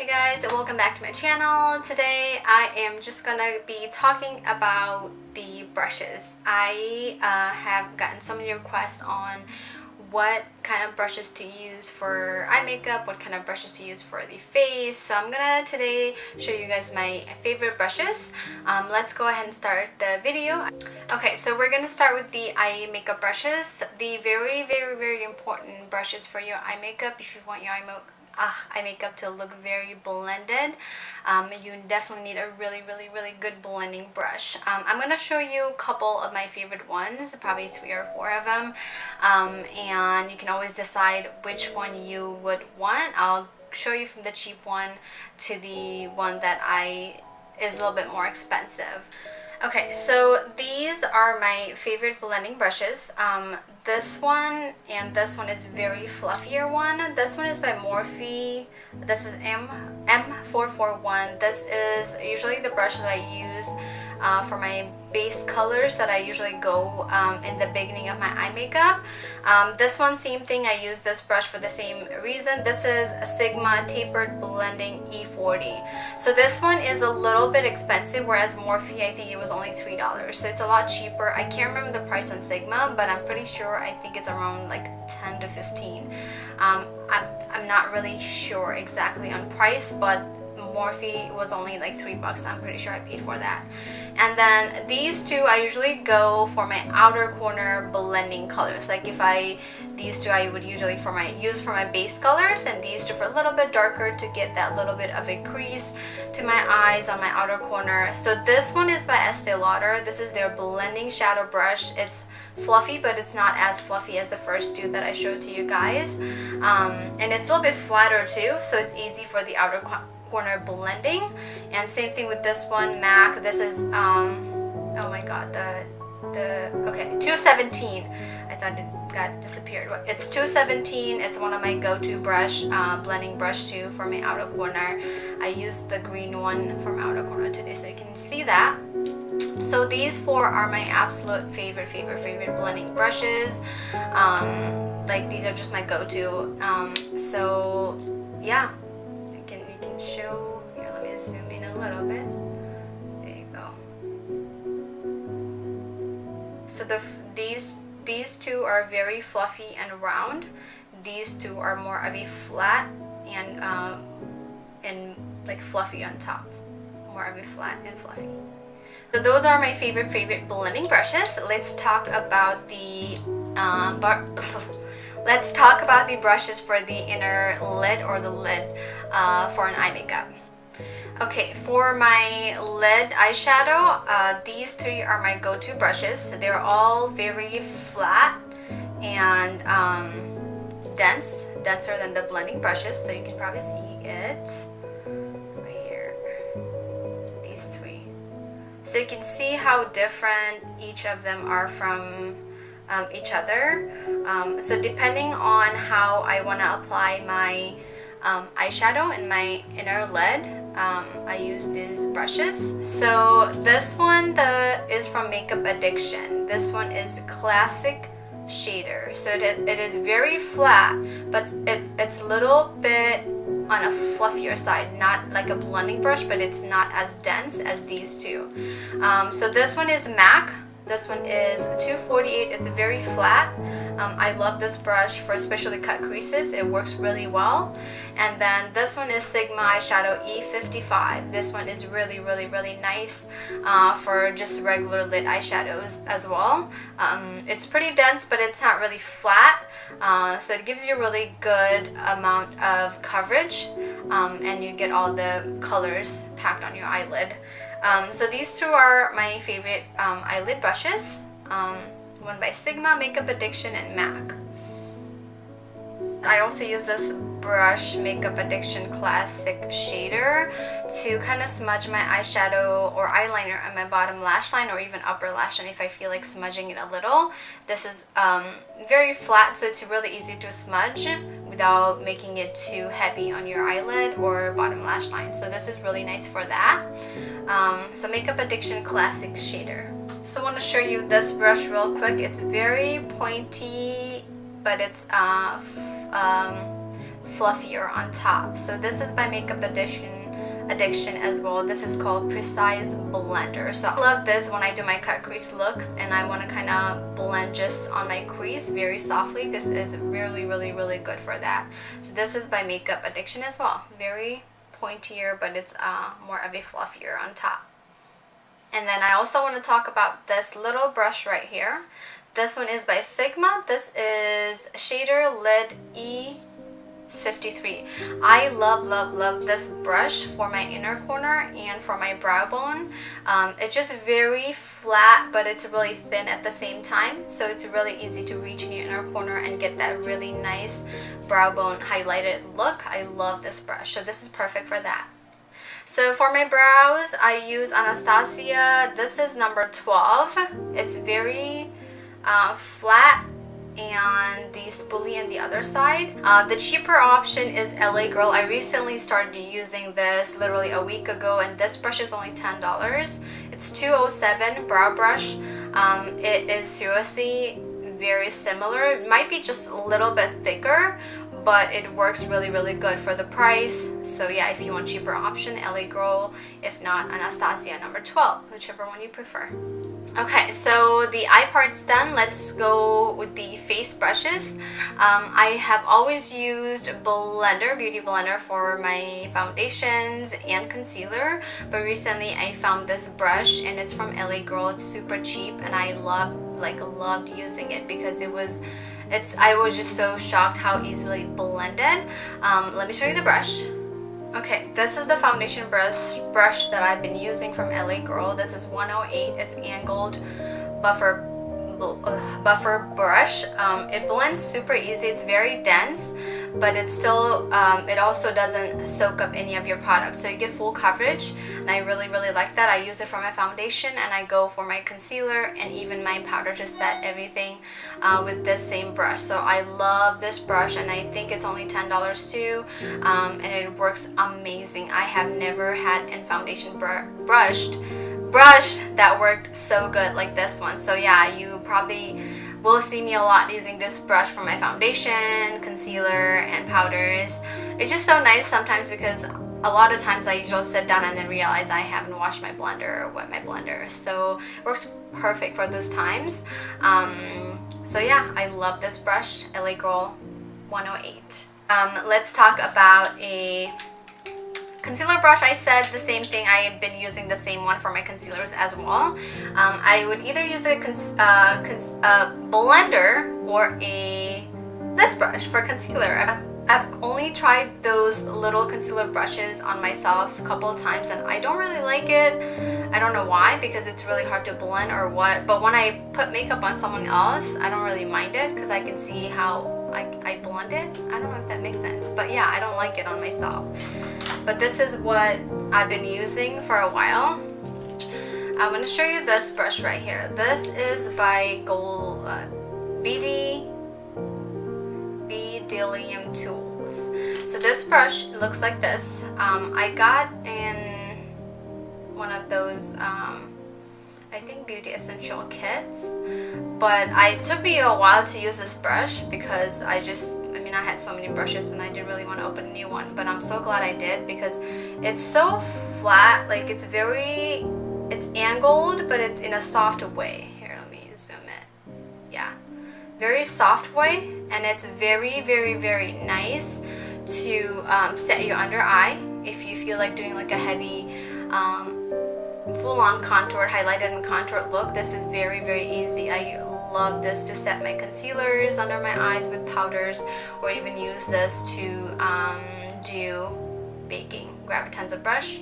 Hey guys, welcome back to my channel. Today I am just gonna be talking about the brushes. I have gotten so many requests on what kind of brushes to use for eye makeup, what kind of brushes to use for the face. So I'm gonna today show you guys my favorite brushes. Let's go ahead and start the video. Okay, so we're gonna start with the eye makeup brushes. The very important brushes for your eye makeup if you want your eye makeup to look very blended. You definitely need a really good blending brush. I'm gonna show you a couple of my favorite ones, probably 3 or 4 of them, and you can always decide which one you would want. I'll show you from the cheap one to the one that is a little bit more expensive. Okay, so these are my favorite blending brushes. This one and this one is very fluffier one. This one is by Morphe. This is M510. This is usually the brush that I use for my base colors that I usually go in the beginning of my eye makeup. This one, same thing, I use this brush for the same reason. This is a Sigma Tapered E40. So this one is a little bit expensive, whereas Morphe, I think it was only $3. So it's a lot cheaper. I can't remember the price on Sigma, but I'm pretty sure I think it's around like 10 to 15. I'm not really sure exactly on price, but Morphe was only like $3. I'm pretty sure I paid for that. And then these two, I usually go for my outer corner blending colors. Like these two I would usually use for my base colors, and these two for a little bit darker to get that little bit of a crease to my eyes on my outer corner. So this one is by Estee Lauder. This is their blending shadow brush. It's fluffy, but it's not as fluffy as the first two that I showed to you guys. And it's a little bit flatter too, so it's easy for the outer corner blending. And same thing with this one, MAC. This is oh my god, okay, 217. I thought it got disappeared. It's 217. It's one of my go-to blending brush too for my outer corner. I used the green one from outer corner today, so you can see that. So these 4 are my absolute favorite blending brushes. Like, these are just my go-to. So yeah, you can show here. Let me zoom in a little bit. There you go. So these two are very fluffy and round. These two are more of a flat and like fluffy on top. More of a flat and fluffy. So those are my favorite blending brushes. Let's talk about the brushes for the inner lid or the lid for an eye makeup. Okay, for my lid eyeshadow, these 3 are my go-to brushes. They're all very flat and denser than the blending brushes, so you can probably see it right here. These 3. So you can see how different each of them are from each other. So depending on how I want to apply my eyeshadow in my inner lid, I use these brushes. So this one is from Makeup Addiction. This one is Classic Shader. So it is very flat, but it's a little bit on a fluffier side, not like a blending brush, but it's not as dense as these two. So this one is MAC. This one is 248. It's very flat. I love this brush for especially cut creases. It works really well. And then this one is Sigma Eyeshadow E55. This one is really nice for just regular lid eyeshadows as well. It's pretty dense, but it's not really flat. So it gives you a really good amount of coverage, and you get all the colors packed on your eyelid. So these 2 are my favorite eyelid brushes. One by Sigma, Makeup Addiction, and MAC. I also use this brush, Makeup Addiction Classic Shader, to kind of smudge my eyeshadow or eyeliner on my bottom lash line or even upper lash line if I feel like smudging it a little. This is very flat, so it's really easy to smudge without making it too heavy on your eyelid or bottom lash line. So this is really nice for that. So Makeup Addiction Classic Shader. So I want to show you this brush real quick. It's very pointy, but it's fluffier on top. So this is by Makeup Addiction as well. This is called Precise Blender. So I love this when I do my cut crease looks and I want to kind of blend just on my crease very softly. This is really good for that. So this is by Makeup Addiction as well. Very pointier, but it's more of a fluffier on top. And then I also want to talk about this little brush right here. This one is by Sigma. This is Shader Lid E53. I love this brush for my inner corner and for my brow bone. It's just very flat, but it's really thin at the same time, so it's really easy to reach in your inner corner and get that really nice brow bone highlighted look. I love this brush, so this is perfect for that. So for my brows, I use Anastasia. This is number 12. It's very flat and the spoolie on the other side. The cheaper option is LA Girl. I recently started using this literally a week ago, and this brush is only $10. It's 207 brow brush. It is seriously very similar. It might be just a little bit thicker, but it works really good for the price. So yeah, if you want cheaper option, LA Girl. If not, Anastasia number 12, whichever one you prefer. Okay, so the eye part's done. Let's go with the face brushes. I have always used Beauty Blender for my foundations and concealer, but recently I found this brush and it's from LA Girl. It's super cheap and I loved using it because I was just so shocked how easily it blended. Let me show you the brush. Okay, this is the foundation brush that I've been using from LA Girl. This is 108. It's angled buffer brush. It blends super easy. It's very dense, but it's still it also doesn't soak up any of your product, so you get full coverage, and I really like that. I use it for my foundation and I go for my concealer and even my powder to set everything with this same brush. So I love this brush, and I think it's only $10 too, and it works amazing. I have never had a foundation brush that worked so good like this one. So yeah, you probably will see me a lot using this brush for my foundation, concealer, and powders. It's just so nice sometimes because a lot of times I usually sit down and then realize I haven't washed my blender or wet my blender. So it works perfect for those times. So yeah, I love this brush, LA Girl 108. Let's talk about a concealer brush. I said the same thing. I have been using the same one for my concealers as well. I would either use a blender or this brush for concealer. I've only tried those little concealer brushes on myself a couple of times and I don't really like it. I don't know why, because it's really hard to blend or what, but when I put makeup on someone else, I don't really mind it because I can see how I blend it. I don't know if that makes sense, but yeah, I don't like it on myself. But this is what I've been using for a while. I'm going to show you this brush right here. This is by Bdellium Tools. So this brush looks like this. I got in one of those I think beauty essential kits, but it took me a while to use this brush because I had so many brushes and I didn't really want to open a new one, but I'm so glad I did because it's so flat, like it's angled, but it's in a soft way. Here, let me zoom it. Yeah, very soft way, and it's very nice to set your under eye if you feel like doing like a heavy full-on contoured, highlighted and contoured look. This is very easy. I love this to set my concealers under my eyes with powders, or even use this to do baking. Grab a tons of brush,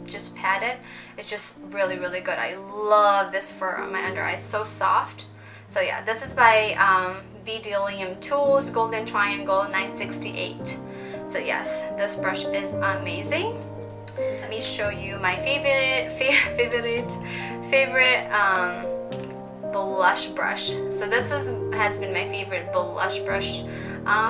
just pat it. It's just really good. I love this for my under eyes, so soft. So yeah, this is by Bdellium Tools, Golden Triangle 968. So yes, this brush is amazing. Let me show you my favorite blush brush. So this has been my favorite blush brush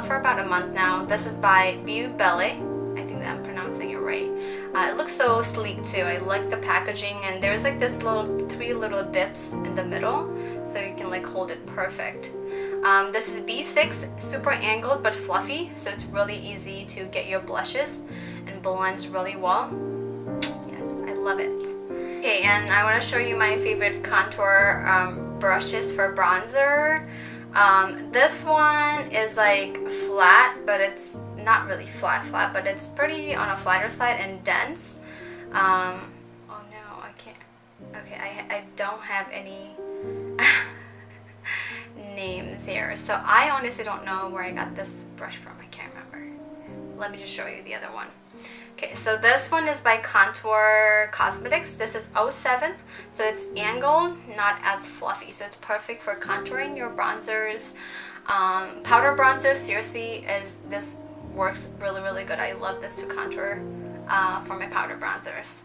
for about a month now. This is by Belle. I think that I'm pronouncing it right. It looks so sleek too. I like the packaging, and there's like this three little dips in the middle, so you can like hold it perfect. This is B6, super angled but fluffy, so it's really easy to get your blushes and blends really well. Yes, I love it. Okay, and I want to show you my favorite contour brushes for bronzer. This one is like flat, but it's not really flat, but it's pretty on a flatter side and dense. Oh no, I can't. Okay, I don't have any names here, so I honestly don't know where I got this brush from. I can't remember. Let me just show you the other one. Okay, so this one is by Contour Cosmetics. This is 07, so it's angled, not as fluffy, so it's perfect for contouring your bronzers. Powder bronzers, seriously, this works really good. I love this to contour for my powder bronzers.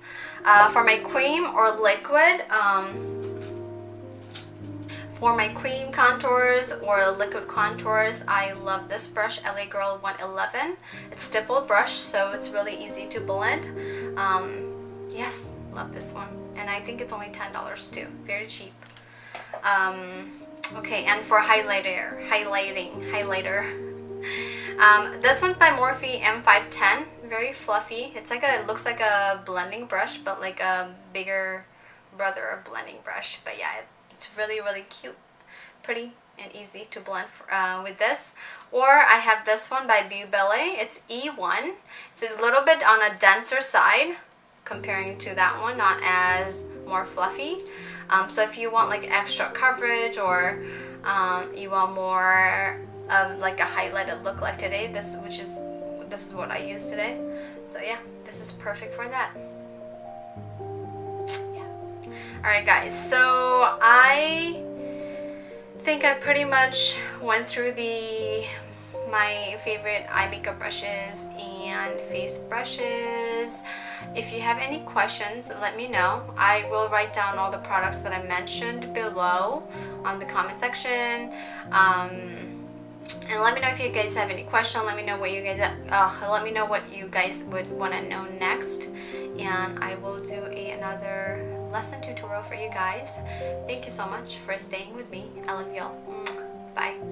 For my cream or liquid, for my cream contours or liquid contours, I love this brush, LA Girl 111. It's stippled brush, so it's really easy to blend. Yes, love this one. And I think it's only $10 too, very cheap. Okay, and for highlighter, this one's by Morphe M510, very fluffy. It's like it looks like a blending brush, but like a bigger brother of blending brush. But yeah, it's really cute, pretty, and easy to blend with this. Or I have this one by Belle. It's E1. It's a little bit on a denser side comparing to that one, not as more fluffy. So if you want like extra coverage, or you want more of like a highlighted look like today, this is what I use today. So yeah, this is perfect for that. Alright guys, so I think I pretty much went through my favorite eye makeup brushes and face brushes. If you have any questions, let me know. I will write down all the products that I mentioned below on the comment section. And let me know if you guys have any questions. Let me know what you guys would want to know next, and I will do another lesson tutorial for you guys. Thank you so much for staying with me. I love y'all. Bye.